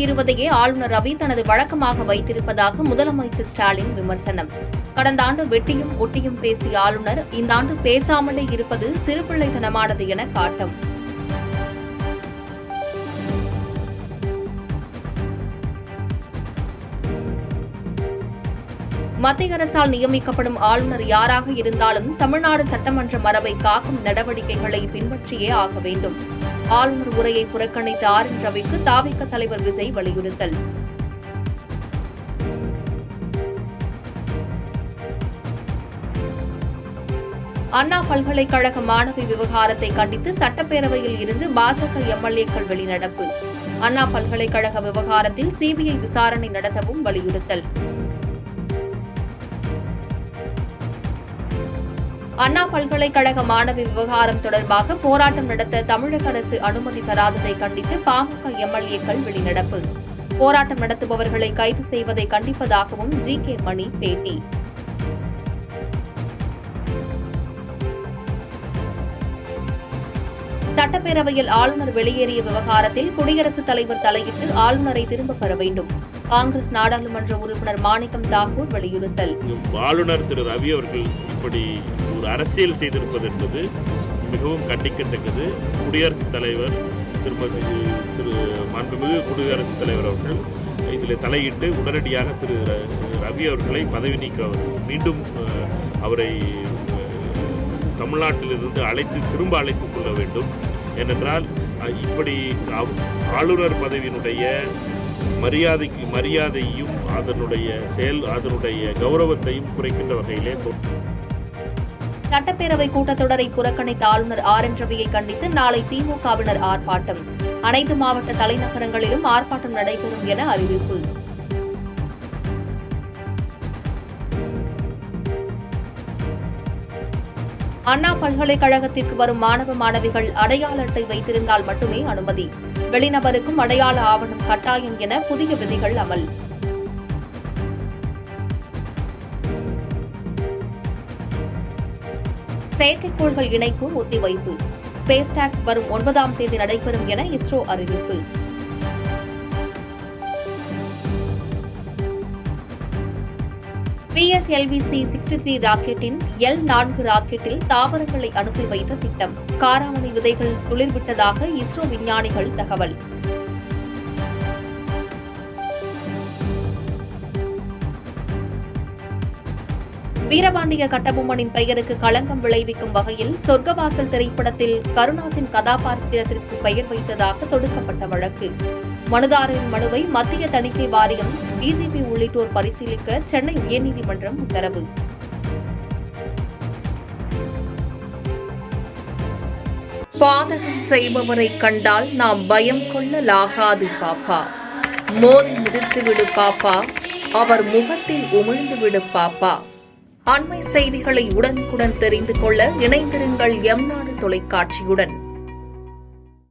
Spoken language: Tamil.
பணியிடுவதையே ஆளுநர் ரவி தனது வழக்கமாக வைத்திருப்பதாக முதலமைச்சர் ஸ்டாலின் விமர்சனம். கடந்த ஆண்டு வெட்டியும் ஒட்டியும் பேசிய ஆளுநர் இந்த ஆண்டு பேசாமலே இருப்பது சிறுபிள்ளைத்தனமானது என காட்டம். மத்திய அரசால் நியமிக்கப்படும் ஆளுநர் யாராக இருந்தாலும் தமிழ்நாடு சட்டமன்ற மரபை காக்கும் நடவடிக்கைகளை பின்பற்றியே ஆக வேண்டும். ஆளுநர் உரையை புறக்கணித்த ஆர்.என். ரவிக்கு தாவிக தலைவர் விஜய் வலியுறுத்தல். அண்ணா பல்கலைக்கழக மாணவி விவகாரத்தை கண்டித்து சட்டப்பேரவையில் இருந்து பாஜக எம்எல்ஏக்கள் வெளிநடப்பு. அண்ணா பல்கலைக்கழக விவகாரத்தில் சிபிஐ விசாரணை நடத்தவும் வலியுறுத்தல். அண்ணா பல்கலைக்கழக மாணவி விவகாரம் தொடர்பாக போராட்டம் நடத்த தமிழக அரசு அனுமதி தராததை கண்டித்து பாமக எம்எல்ஏக்கள் வெளிநடப்பு. போராட்டம் நடத்துபவர்களை கைது செய்வதை கண்டிப்பதாகவும் ஜி.கே. மணி பேட்டி. சட்டப்பேரவையில் ஆளுநர் வெளியேறிய விவகாரத்தில் குடியரசுத் தலைவர் தலையிட்டு ஆளுநரை திரும்பப் பெற வேண்டும். காங்கிரஸ் நாடாளுமன்ற உறுப்பினர் மாணிக்கம் தாகூர் வலியுறுத்தல். ஆளுநர் திரு ரவி அவர்கள் இப்படி ஒரு அரசியல் செய்திருப்பது என்பது மிகவும் கண்டிக்கத்தக்கது. குடியரசுத் தலைவர் திரு மாண்புமிகு குடியரசுத் தலைவர் அவர்கள் இதில் தலையிட்டு உடனடியாக திரு ரவி அவர்களை பதவி நீக்க மீண்டும் அவரை தமிழ்நாட்டிலிருந்து திரும்ப அழைத்துக் கொள்ள வேண்டும். ஏனென்றால் இப்படி ஆளுநர் பதவியினுடைய மரியாதையும் அதனுடைய கௌரவத்தையும் குறைக்கின்ற வகையிலே. சட்டப்பேரவை கூட்டத்தொடரை புறக்கணித்த ஆளுநர் ஆர்.என். ரவியை கண்டித்து நாளை திமுகவினர் ஆர்ப்பாட்டம். அனைத்து மாவட்ட தலைநகரங்களிலும் ஆர்ப்பாட்டம் நடைபெறும் என அறிவிப்பு. அண்ணா பல்கலைக்கழகத்திற்கு வரும் மாணவ மாணவிகள் அடையாள அட்டை வைத்திருந்தால் மட்டுமே அனுமதி. வெளிநபருக்கும் அடையாள ஆவணம் கட்டாயம் என புதிய விதிகள் அமல். செயற்கைக்கோள்கள் இணைப்பு ஒத்திவைப்பு. ஸ்பேஸ் டாக் வரும் 9ஆம் தேதி நடைபெறும் என இஸ்ரோ அறிவிப்பு. PSLV-C-63 ராக்கெட்டின் L4 ராக்கெட்டில் தாவரங்களை அனுப்பி வைத்த திட்டம். காராமணி விதைகள் துளிர்விட்டதாக இஸ்ரோ விஞ்ஞானிகள் தகவல். வீரபாண்டிய கட்டபொம்மனின் பெயருக்கு களங்கம் விளைவிக்கும் வகையில் சொர்க்கவாசல் திரைப்படத்தில் கருணாசின் கதாபாத்திரத்திற்கு பெயர் வைத்ததாக தொடுக்கப்பட்ட வழக்கு. மனுதாரரின் மனுவை மத்திய தணிக்கை வாரியம், டிஜிபி உள்ளிட்டோர் பரிசீலிக்க சென்னை உயர்நீதிமன்றம் உத்தரவு. பாதகம் செய்பவரை கண்டால் நாம் பயம் கொள்ளலாகாது பாப்பா. மோதி மிதித்துவிடு பாப்பா, அவர் முகத்தில் உமிழ்ந்துவிடு பாப்பா. அண்மை செய்திகளை உடனுக்குடன் தெரிந்து கொள்ள இணைந்திருங்கள் எம் நாடு தொலைக்காட்சியுடன்.